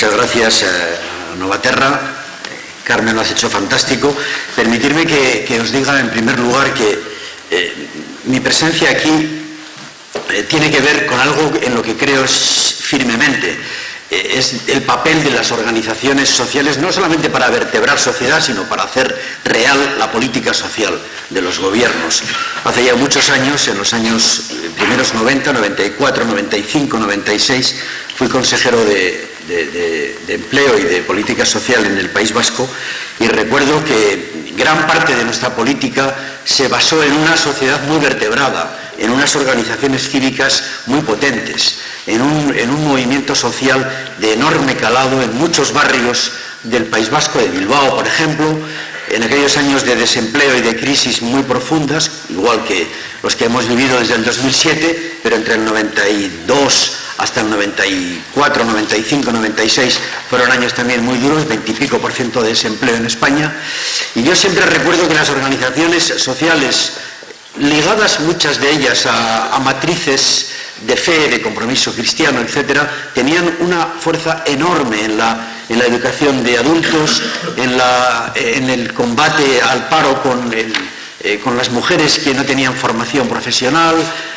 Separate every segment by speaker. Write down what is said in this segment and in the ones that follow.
Speaker 1: Muchas gracias, Novaterra. Carmen, lo has hecho fantástico. Permitirme que os diga en primer lugar que mi presencia aquí tiene que ver con algo en lo que creo firmemente. Es el papel de las organizaciones sociales, no solamente para vertebrar sociedad, sino para hacer real la política social de los gobiernos. Hace ya muchos años, en los años primeros 90, 94, 95, 96, fui consejero de Empleo y de Política Social en el País Vasco, y recuerdo que gran parte de nuestra política se basó en una sociedad muy vertebrada, en unas organizaciones cívicas muy potentes, en un movimiento social de enorme calado en muchos barrios del País Vasco, de Bilbao, por ejemplo, en aquellos años de desempleo y de crisis muy profundas, igual que los que hemos vivido desde el 2007, pero entre el 92 hasta el 94, 95, 96 fueron años también muy duros, 20 y pico % de desempleo en España. Y yo siempre recuerdo que las organizaciones sociales, ligadas muchas de ellas a matrices de fe, de compromiso cristiano, etcétera, tenían una fuerza enorme en la educación de adultos, en el combate al paro con las mujeres que no tenían formación profesional,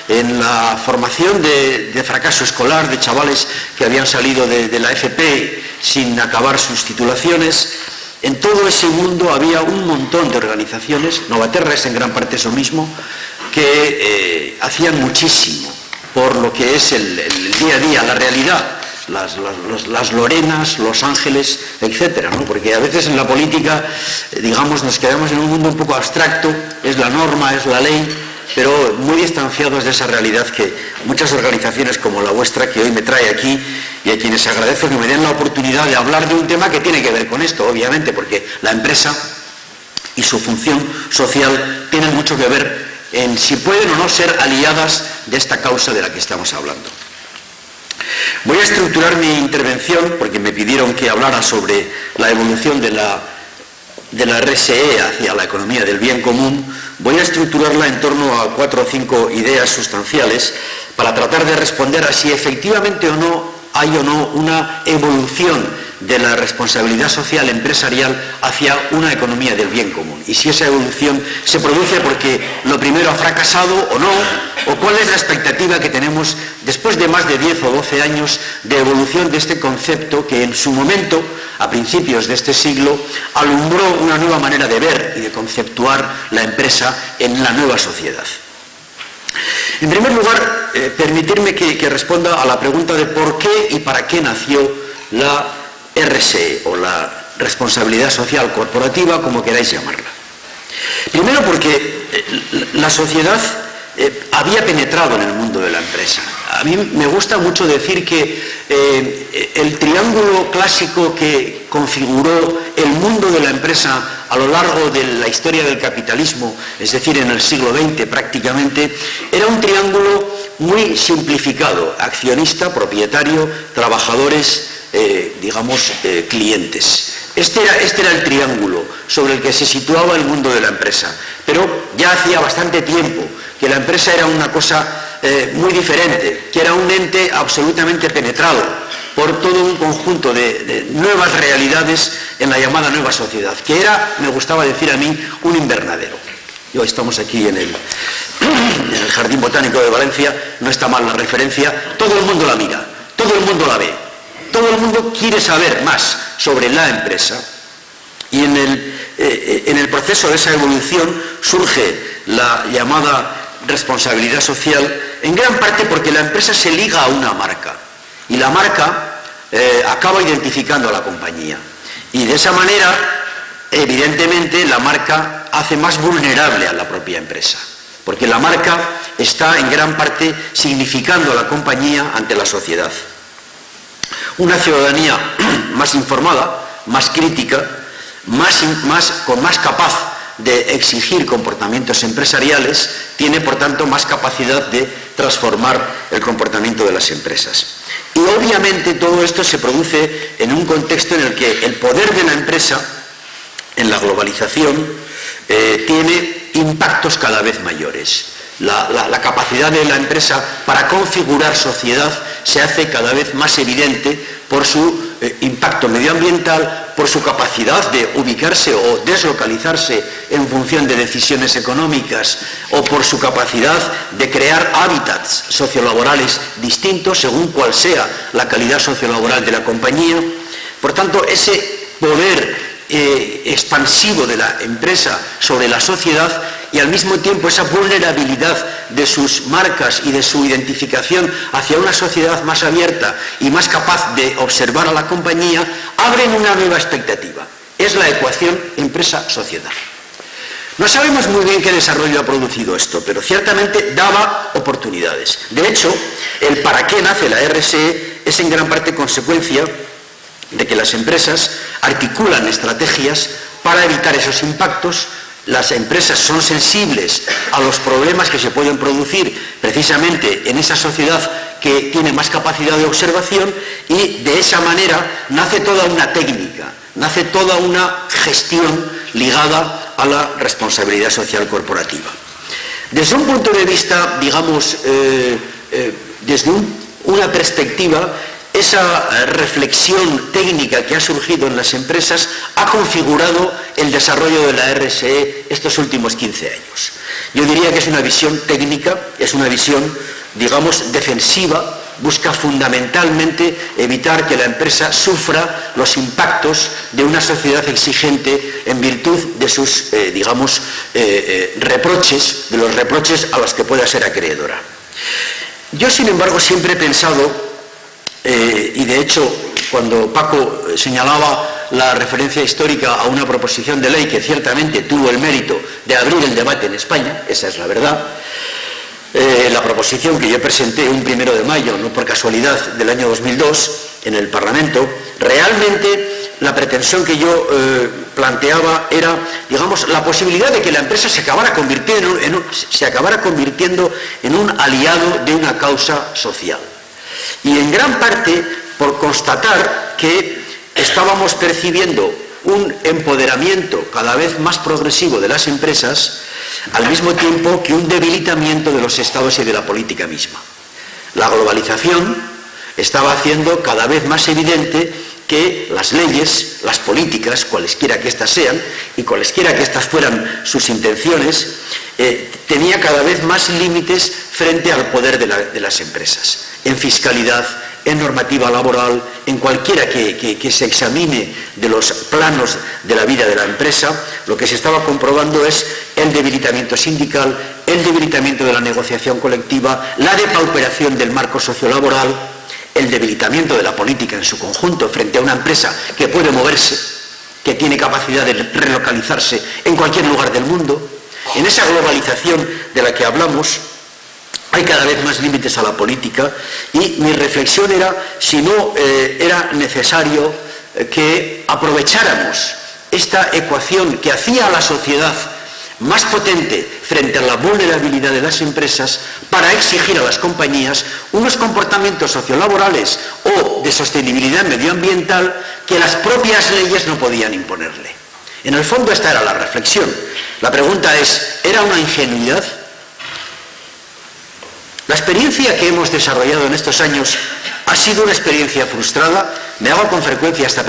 Speaker 1: en la formación de fracaso escolar, de chavales que habían salido de la FP sin acabar sus titulaciones. En todo ese mundo había un montón de organizaciones, Novaterra es en gran parte eso mismo, que hacían muchísimo por lo que es el día a día, la realidad, las Lorenas, Los Ángeles, etcétera, ¿no? Porque a veces en la política, digamos, nos quedamos en un mundo un poco abstracto, es la norma, es la ley, pero muy distanciados de esa realidad que muchas organizaciones como la vuestra, que hoy me trae aquí, y a quienes agradezco que me den la oportunidad de hablar de un tema que tiene que ver con esto, obviamente, porque la empresa y su función social tienen mucho que ver en si pueden o no ser aliadas de esta causa de la que estamos hablando. Voy a estructurar mi intervención, porque me pidieron que hablara sobre la evolución de la RSE hacia la economía del bien común. Voy a estructurarla en torno a 4 o 5 ideas sustanciales para tratar de responder a si efectivamente o no hay o no una evolución de la responsabilidad social empresarial hacia una economía del bien común. Y si esa evolución se produce porque lo primero ha fracasado o no, o cuál es la expectativa que tenemos después de más de 10 o 12 años de evolución de este concepto que en su momento, a principios de este siglo, alumbró una nueva manera de ver y de conceptuar la empresa en la nueva sociedad. En primer lugar, permitirme que responda a la pregunta de por qué y para qué nació la RSE o la responsabilidad social corporativa, como queráis llamarla. Primero porque la sociedad había penetrado en el mundo de la empresa. A mí me gusta mucho decir que el triángulo clásico que configuró el mundo de la empresa a lo largo de la historia del capitalismo, es decir, en el siglo XX prácticamente, era un triángulo muy simplificado: accionista, propietario, trabajadores, clientes. Este era el triángulo sobre el que se situaba el mundo de la empresa. Pero ya hacía bastante tiempo que la empresa era una cosa muy diferente, que era un ente absolutamente penetrado por todo un conjunto de nuevas realidades en la llamada nueva sociedad, que era, me gustaba decir a mí, un invernadero. Y hoy estamos aquí en el Jardín Botánico de Valencia, no está mal la referencia, todo el mundo la mira, todo el mundo la ve, todo el mundo quiere saber más sobre la empresa, y en el proceso de esa evolución surge la llamada responsabilidad social, en gran parte porque la empresa se liga a una marca, y la marca acaba identificando a la compañía, y de esa manera, evidentemente, la marca hace más vulnerable a la propia empresa, porque la marca está en gran parte significando a la compañía ante la sociedad. Una ciudadanía más informada, más crítica, con más capaz de exigir comportamientos empresariales, tiene por tanto más capacidad de transformar el comportamiento de las empresas. Y obviamente todo esto se produce en un contexto en el que el poder de la empresa, en la globalización, tiene impactos cada vez mayores. La capacidad de la empresa para configurar sociedad se hace cada vez más evidente por su impacto medioambiental, por su capacidad de ubicarse o deslocalizarse en función de decisiones económicas o por su capacidad de crear hábitats sociolaborales distintos según cual sea la calidad sociolaboral de la compañía. Por tanto, ese poder expansivo de la empresa sobre la sociedad y al mismo tiempo esa vulnerabilidad de sus marcas y de su identificación hacia una sociedad más abierta y más capaz de observar a la compañía, abren una nueva expectativa. Es la ecuación empresa-sociedad. No sabemos muy bien qué desarrollo ha producido esto, pero ciertamente daba oportunidades. De hecho, el para qué nace la RSE es en gran parte consecuencia de que las empresas articulan estrategias para evitar esos impactos. Las empresas son sensibles a los problemas que se pueden producir precisamente en esa sociedad que tiene más capacidad de observación y de esa manera nace toda una técnica, nace toda una gestión ligada a la responsabilidad social corporativa. Desde un punto de vista, digamos, desde una perspectiva, esa reflexión técnica que ha surgido en las empresas ha configurado el desarrollo de la RSE estos últimos 15 años. Yo diría que es una visión técnica, es una visión, digamos, defensiva, busca fundamentalmente evitar que la empresa sufra los impactos de una sociedad exigente en virtud de sus, digamos, reproches, de los reproches a los que pueda ser acreedora. Yo, sin embargo, siempre he pensado, y de hecho, cuando Paco señalaba la referencia histórica a una proposición de ley que ciertamente tuvo el mérito de abrir el debate en España, esa es la verdad, la proposición que yo presenté un 1 de mayo, no por casualidad, del año 2002, en el Parlamento, realmente la pretensión que yo planteaba era, digamos, la posibilidad de que la empresa se acabara convirtiendo en un aliado de una causa social. Y en gran parte por constatar que estábamos percibiendo un empoderamiento cada vez más progresivo de las empresas, al mismo tiempo que un debilitamiento de los estados y de la política misma. La globalización estaba haciendo cada vez más evidente que las leyes, las políticas, cualesquiera que éstas sean, y cualesquiera que éstas fueran sus intenciones, tenía cada vez más límites frente al poder de las empresas, en fiscalidad, en normativa laboral, en cualquiera que se examine de los planos de la vida de la empresa. Lo que se estaba comprobando es el debilitamiento sindical, el debilitamiento de la negociación colectiva, la depauperación del marco sociolaboral, el debilitamiento de la política en su conjunto frente a una empresa que puede moverse, que tiene capacidad de relocalizarse en cualquier lugar del mundo. En esa globalización de la que hablamos hay cada vez más límites a la política y mi reflexión era si no era necesario que aprovecháramos esta ecuación que hacía a la sociedad más potente frente a la vulnerabilidad de las empresas para exigir a las compañías unos comportamientos sociolaborales o de sostenibilidad medioambiental que las propias leyes no podían imponerle. En el fondo esta era la reflexión. La pregunta es, ¿era una ingenuidad? La experiencia que hemos desarrollado en estos años ha sido una experiencia frustrada. Me hago con frecuencia esta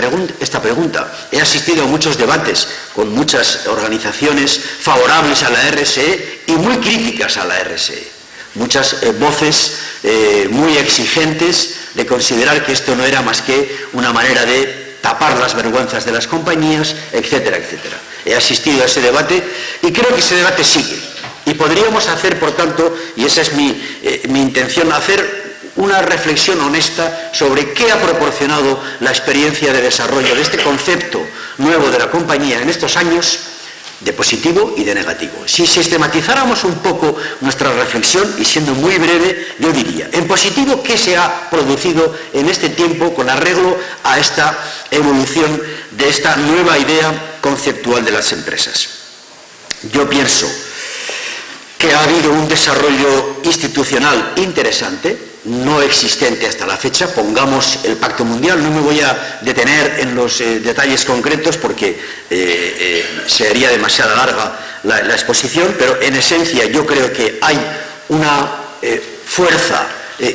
Speaker 1: pregunta. He asistido a muchos debates con muchas organizaciones favorables a la RSE y muy críticas a la RSE. Muchas voces muy exigentes de considerar que esto no era más que una manera de tapar las vergüenzas de las compañías, etcétera, etcétera. He asistido a ese debate y creo que ese debate sigue. Y podríamos hacer, por tanto, y esa es mi intención, hacer una reflexión honesta sobre qué ha proporcionado la experiencia de desarrollo de este concepto nuevo de la compañía en estos años, de positivo y de negativo. Si sistematizáramos un poco nuestra reflexión, y siendo muy breve, yo diría, en positivo, ¿qué se ha producido en este tiempo con arreglo a esta evolución de esta nueva idea conceptual de las empresas? Yo pienso que ha habido un desarrollo institucional interesante, no existente hasta la fecha. Pongamos el Pacto Mundial, no me voy a detener en los detalles concretos porque sería demasiado larga la exposición, pero en esencia yo creo que hay una fuerza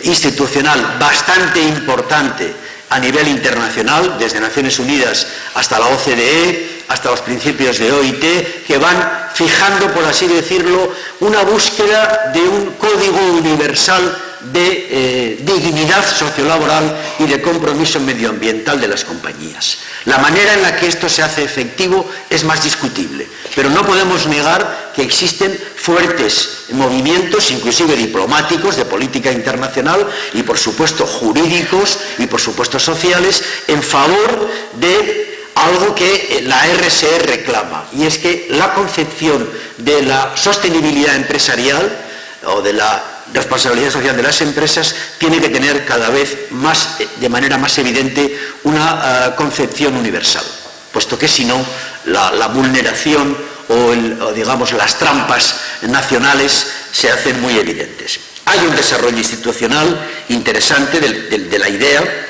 Speaker 1: institucional bastante importante a nivel internacional, desde Naciones Unidas hasta la OCDE, hasta los principios de OIT, que van fijando, por así decirlo, una búsqueda de un código universal de dignidad sociolaboral y de compromiso medioambiental de las compañías. La manera en la que esto se hace efectivo es más discutible, pero no podemos negar que existen fuertes movimientos, inclusive diplomáticos, de política internacional y, por supuesto, jurídicos y, por supuesto, sociales, en favor de algo que la RSE reclama, y es que la concepción de la sostenibilidad empresarial o de la responsabilidad social de las empresas tiene que tener cada vez más, de manera más evidente, una concepción universal, puesto que si no, la vulneración o digamos las trampas nacionales se hacen muy evidentes. Hay un desarrollo institucional interesante de la idea,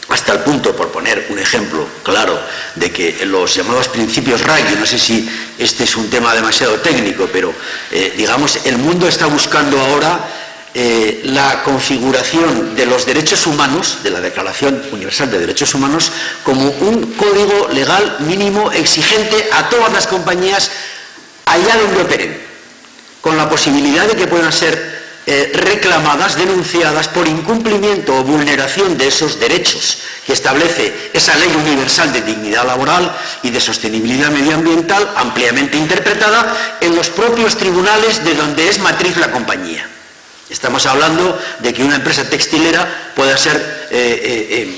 Speaker 1: hasta el punto, por poner un ejemplo claro, de que los llamados principios Ruggie, no sé si este es un tema demasiado técnico, pero digamos, el mundo está buscando ahora la configuración de los derechos humanos, de la Declaración Universal de Derechos Humanos, como un código legal mínimo exigente a todas las compañías allá donde operen, con la posibilidad de que puedan ser reclamadas, denunciadas por incumplimiento o vulneración de esos derechos que establece esa Ley Universal de Dignidad Laboral y de Sostenibilidad Medioambiental, ampliamente interpretada en los propios tribunales de donde es matriz la compañía. Estamos hablando de que una empresa textilera pueda ser,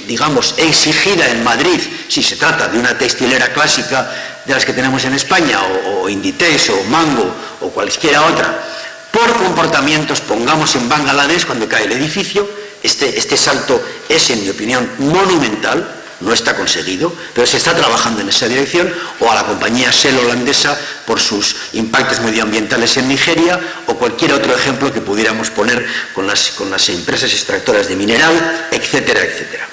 Speaker 1: digamos, exigida en Madrid, si se trata de una textilera clásica de las que tenemos en España, o Inditex, o Mango, o cualquiera otra, por comportamientos, pongamos en Bangladesh, cuando cae el edificio. Este salto es, en mi opinión, monumental, no está conseguido, pero se está trabajando en esa dirección, o a la compañía Shell holandesa por sus impactos medioambientales en Nigeria, o cualquier otro ejemplo que pudiéramos poner con las empresas extractoras de mineral, etcétera, etcétera.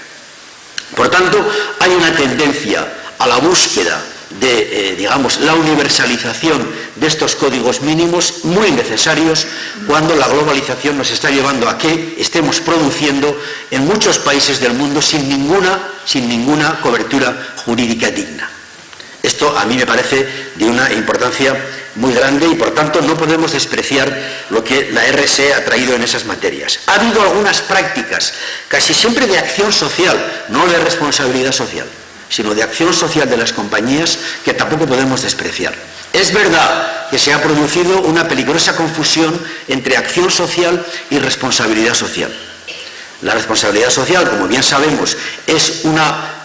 Speaker 1: Por tanto, hay una tendencia a la búsqueda de, digamos, la universalización de estos códigos mínimos muy necesarios cuando la globalización nos está llevando a que estemos produciendo en muchos países del mundo sin ninguna cobertura jurídica digna. Esto a mí me parece de una importancia muy grande y, por tanto, no podemos despreciar lo que la RSE ha traído en esas materias. Ha habido algunas prácticas, casi siempre de acción social, no de responsabilidad social, sino de acción social de las compañías, que tampoco podemos despreciar. Es verdad que se ha producido una peligrosa confusión entre acción social y responsabilidad social. La responsabilidad social, como bien sabemos, es una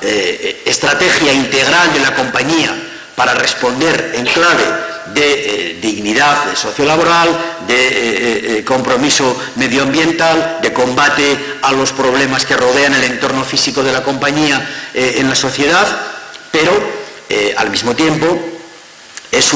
Speaker 1: estrategia integral de la compañía para responder en clave de dignidad sociolaboral, de compromiso medioambiental, de combate a los problemas que rodean el entorno físico de la compañía en la sociedad, pero al mismo tiempo es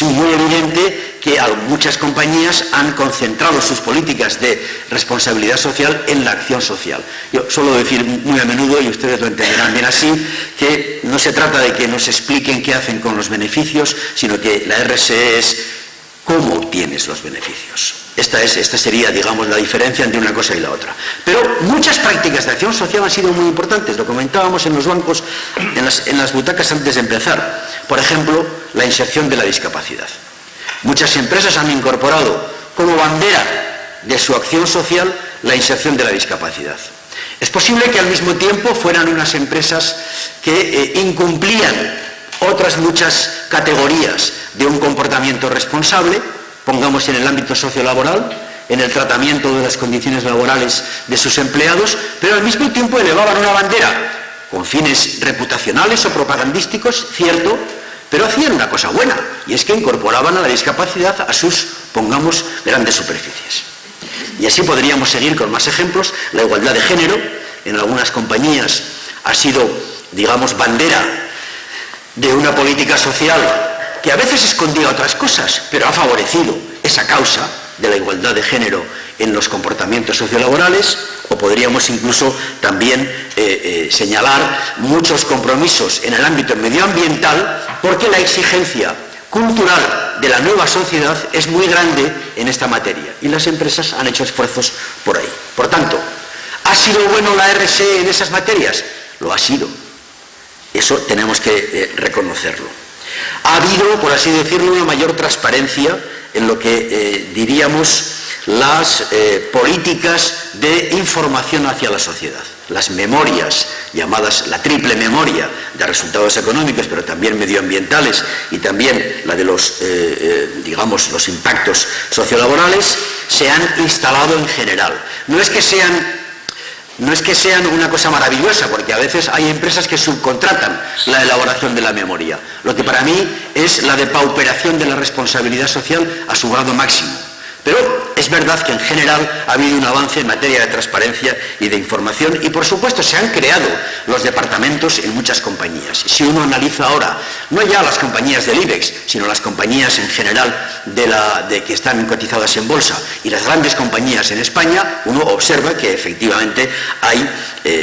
Speaker 1: muy evidente que muchas compañías han concentrado sus políticas de responsabilidad social en la acción social. Yo suelo decir muy a menudo, y ustedes lo entenderán bien así, que no se trata de que nos expliquen qué hacen con los beneficios, sino que la RSE es cómo obtienes los beneficios. Esta sería, digamos, la diferencia entre una cosa y la otra. Pero muchas prácticas de acción social han sido muy importantes. Lo comentábamos en los bancos, en las butacas antes de empezar. Por ejemplo, la inserción de la discapacidad. Muchas empresas han incorporado como bandera de su acción social la inserción de la discapacidad. Es posible que al mismo tiempo fueran unas empresas que incumplían otras muchas categorías de un comportamiento responsable, pongamos en el ámbito sociolaboral, en el tratamiento de las condiciones laborales de sus empleados, pero al mismo tiempo elevaban una bandera con fines reputacionales o propagandísticos, cierto, pero hacían una cosa buena, y es que incorporaban a la discapacidad a sus, pongamos, grandes superficies. Y así podríamos seguir con más ejemplos. La igualdad de género en algunas compañías ha sido, digamos, bandera de una política social que a veces escondía otras cosas, pero ha favorecido esa causa de la igualdad de género en los comportamientos sociolaborales. O podríamos incluso también señalar muchos compromisos en el ámbito medioambiental, porque la exigencia cultural de la nueva sociedad es muy grande en esta materia y las empresas han hecho esfuerzos por ahí. Por tanto, ¿ha sido bueno la RSE en esas materias? Lo ha sido. Eso tenemos que reconocerlo. Ha habido, por así decirlo, una mayor transparencia en lo que diríamos las políticas de información hacia la sociedad. Las memorias, llamadas la triple memoria de resultados económicos, pero también medioambientales y también la de los, digamos, los impactos sociolaborales, se han instalado en general. No es que sean una cosa maravillosa, porque a veces hay empresas que subcontratan la elaboración de la memoria, lo que para mí es la depauperación de la responsabilidad social a su grado máximo. Pero es verdad que en general ha habido un avance en materia de transparencia y de información y por supuesto se han creado los departamentos en muchas compañías. Si uno analiza ahora, no ya las compañías del IBEX, sino las compañías en general de que están cotizadas en bolsa y las grandes compañías en España, uno observa que efectivamente hay,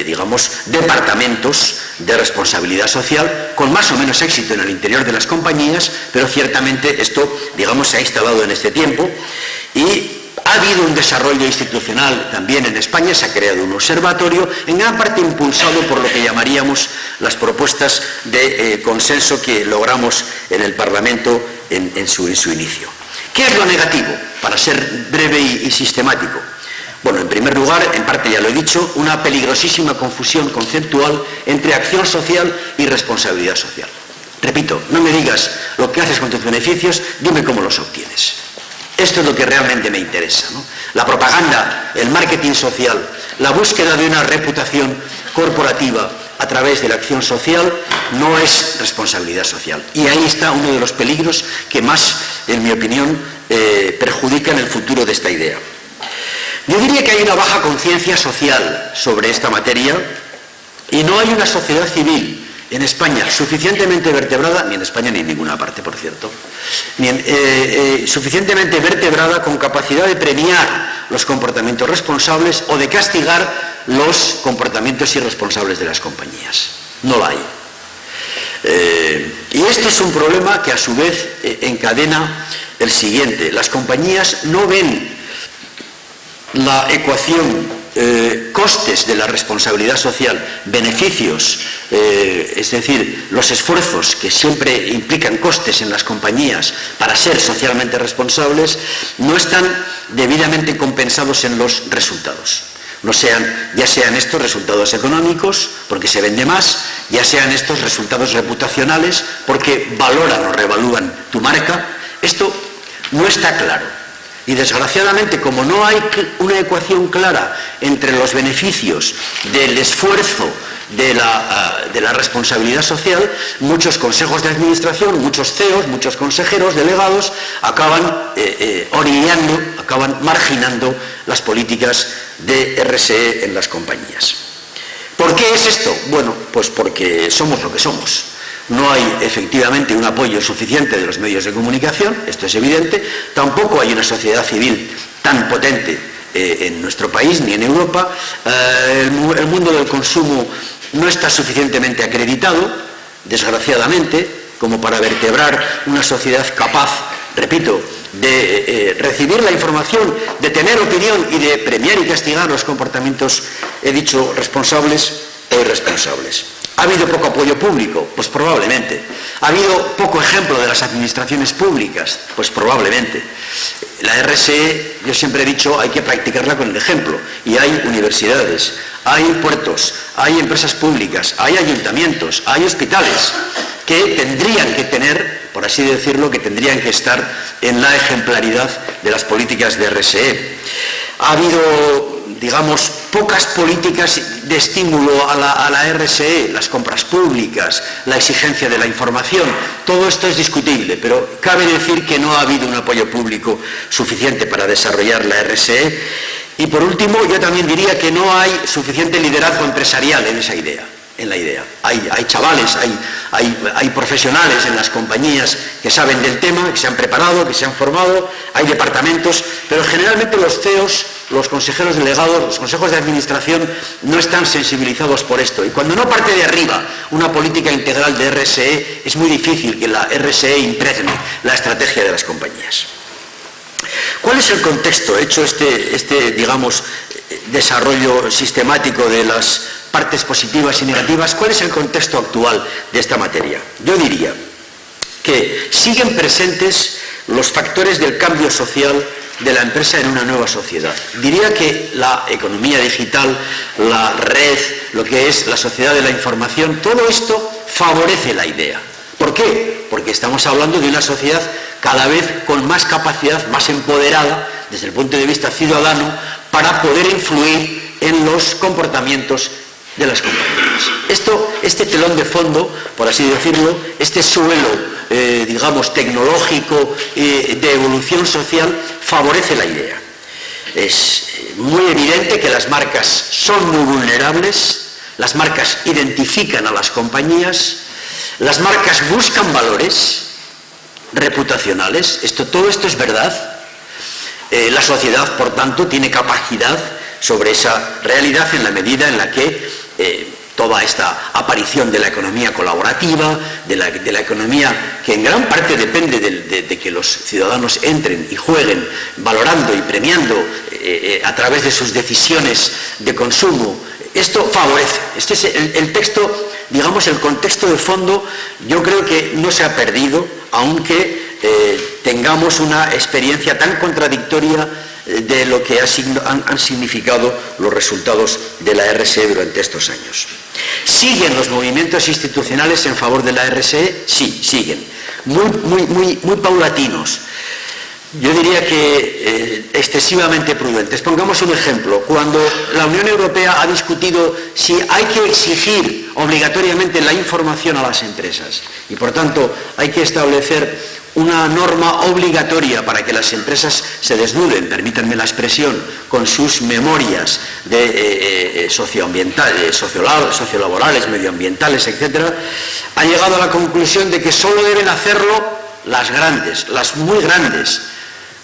Speaker 1: digamos, departamentos de responsabilidad social con más o menos éxito en el interior de las compañías, pero ciertamente esto, digamos, se ha instalado en este tiempo. Y ha habido un desarrollo institucional también en España, se ha creado un observatorio, en gran parte impulsado por lo que llamaríamos las propuestas de consenso que logramos en el Parlamento en su inicio. ¿Qué es lo negativo? Para ser breve y sistemático. Bueno, en primer lugar, en parte ya lo he dicho, una peligrosísima confusión conceptual entre acción social y responsabilidad social. Repito, no me digas lo que haces con tus beneficios, dime cómo los obtienes. Esto es lo que realmente me interesa, ¿no? La propaganda, el marketing social, la búsqueda de una reputación corporativa a través de la acción social no es responsabilidad social. Y ahí está uno de los peligros que más, en mi opinión, perjudican el futuro de esta idea. Yo diría que hay una baja conciencia social sobre esta materia y no hay una sociedad civil en España suficientemente vertebrada, ni en España ni en ninguna parte, por cierto, suficientemente vertebrada con capacidad de premiar los comportamientos responsables o de castigar los comportamientos irresponsables de las compañías. No la hay. Y esto es un problema que a su vez encadena el siguiente. Las compañías no ven la ecuación costes de la responsabilidad social, beneficios, es decir, los esfuerzos que siempre implican costes en las compañías para ser socialmente responsables, no están debidamente compensados en los resultados. Ya sean estos resultados económicos, porque se vende más, ya sean estos resultados reputacionales, porque valoran o revalúan tu marca. Esto no está claro. Y desgraciadamente, como no hay una ecuación clara entre los beneficios del esfuerzo de la responsabilidad social, muchos consejos de administración, muchos CEOs, muchos consejeros, delegados, acaban orillando, acaban marginando las políticas de RSE en las compañías. ¿Por qué es esto? Bueno, pues porque somos lo que somos. No hay efectivamente un apoyo suficiente de los medios de comunicación, esto es evidente. Tampoco hay una sociedad civil tan potente en nuestro país ni en Europa. El mundo del consumo no está suficientemente acreditado, desgraciadamente, como para vertebrar una sociedad capaz, repito, de recibir la información, de tener opinión y de premiar y castigar los comportamientos, he dicho, responsables e irresponsables. ¿Ha habido poco apoyo público? Pues probablemente. ¿Ha habido poco ejemplo de las administraciones públicas? Pues probablemente. La RSE, yo siempre he dicho, hay que practicarla con el ejemplo. Y hay universidades, hay puertos, hay empresas públicas, hay ayuntamientos, hay hospitales que tendrían que tener, por así decirlo, que tendrían que estar en la ejemplaridad de las políticas de RSE. Ha habido, digamos, pocas políticas de estímulo a la RSE, las compras públicas, la exigencia de la información. Todo esto es discutible, pero cabe decir que no ha habido un apoyo público suficiente para desarrollar la RSE. Y por último, yo también diría que no hay suficiente liderazgo empresarial en esa idea. Hay chavales, hay profesionales en las compañías que saben del tema, que se han preparado, que se han formado, hay departamentos, pero generalmente los CEOs los consejeros delegados, los consejos de administración no están sensibilizados por esto. Y cuando no parte de arriba una política integral de RSE, es muy difícil que la RSE impregne la estrategia de las compañías. ¿Cuál es el contexto? Hecho este digamos, desarrollo sistemático de las partes positivas y negativas, ¿cuál es el contexto actual de esta materia? Yo diría que siguen presentes los factores del cambio social de la empresa en una nueva sociedad. Diría que la economía digital, la red, lo que es la sociedad de la información, todo esto favorece la idea. ¿Por qué? Porque estamos hablando de una sociedad cada vez con más capacidad, más empoderada desde el punto de vista ciudadano para poder influir en los comportamientos de las compañías. Este telón de fondo, por así decirlo, este suelo, digamos, tecnológico de evolución social, favorece la idea. Es muy evidente que las marcas son muy vulnerables, las marcas identifican a las compañías, las marcas buscan valores reputacionales, todo esto es verdad. La sociedad, por tanto, tiene capacidad sobre esa realidad en la medida en la que toda esta aparición de la economía colaborativa, de la economía que en gran parte depende de que los ciudadanos entren y jueguen valorando y premiando a través de sus decisiones de consumo, esto favorece. Este es el texto, digamos, el contexto de fondo. Yo creo que no se ha perdido, aunque tengamos una experiencia tan contradictoria de lo que han significado los resultados de la RSE durante estos años. ¿Siguen los movimientos institucionales en favor de la RSE? Sí, siguen. Muy paulatinos. Yo diría que excesivamente prudentes. Pongamos un ejemplo. Cuando la Unión Europea ha discutido si hay que exigir obligatoriamente la información a las empresas y, por tanto, hay que establecer una norma obligatoria para que las empresas se desnuden, permítanme la expresión, con sus memorias socioambientales, sociolaborales, medioambientales, etc., ha llegado a la conclusión de que solo deben hacerlo las grandes, las muy grandes.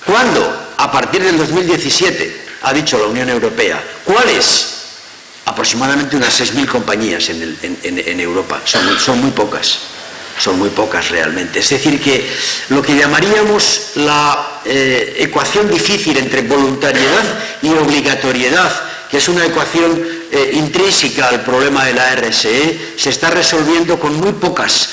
Speaker 1: ¿Cuándo? A partir del 2017, ha dicho la Unión Europea. ¿Cuáles? Aproximadamente unas 6.000 compañías en Europa. Son muy pocas. Son muy pocas realmente. Es decir, que lo que llamaríamos la ecuación difícil entre voluntariedad y obligatoriedad, que es una ecuación intrínseca al problema de la RSE, se está resolviendo con muy pocas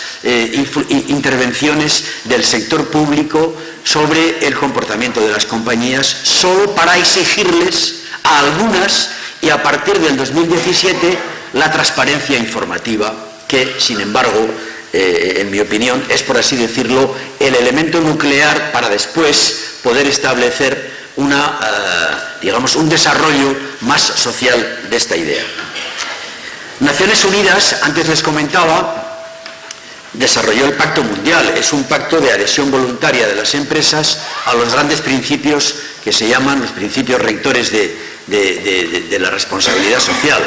Speaker 1: intervenciones del sector público sobre el comportamiento de las compañías, solo para exigirles a algunas, y a partir del 2017, la transparencia informativa, que, sin embargo, en mi opinión, es, por así decirlo, el elemento nuclear para después poder establecer digamos, un desarrollo más social de esta idea. Naciones Unidas, antes les comentaba, desarrolló el Pacto Mundial. Es un pacto de adhesión voluntaria de las empresas a los grandes principios que se llaman los principios rectores de la responsabilidad social.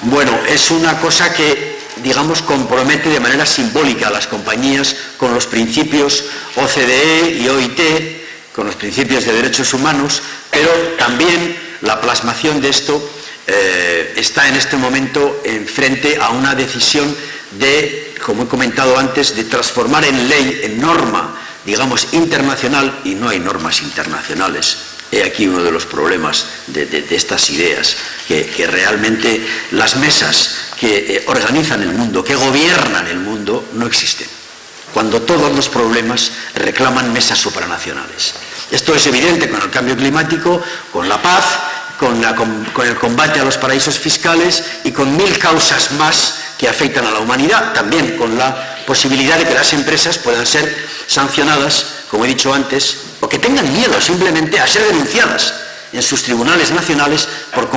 Speaker 1: Bueno, es una cosa que, digamos, compromete de manera simbólica a las compañías con los principios OCDE y OIT, con los principios de derechos humanos, pero también la plasmación de esto está en este momento frente a una decisión de, como he comentado antes, de transformar en ley, en norma, digamos, internacional, y no hay normas internacionales. He aquí uno de los problemas de estas ideas, que realmente las mesas que organizan el mundo, que gobiernan el mundo, no existen, cuando todos los problemas reclaman mesas supranacionales. Esto es evidente con el cambio climático, con la paz, con el combate a los paraísos fiscales y con 1000 causas más que afectan a la humanidad, también con la posibilidad de que las empresas puedan ser sancionadas, como he dicho antes, o que tengan miedo simplemente a ser denunciadas en sus tribunales nacionales por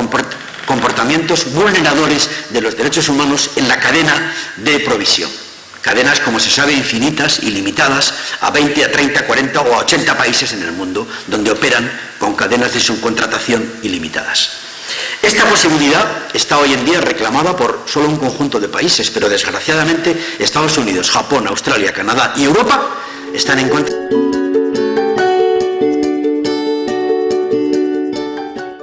Speaker 1: comportamientos vulneradores de los derechos humanos en la cadena de provisión. Cadenas, como se sabe, infinitas, ilimitadas, a 20, a 30, 40 o a 80 países en el mundo, donde operan con cadenas de subcontratación ilimitadas. Esta posibilidad está hoy en día reclamada por solo un conjunto de países, pero desgraciadamente Estados Unidos, Japón, Australia, Canadá y Europa están en contra.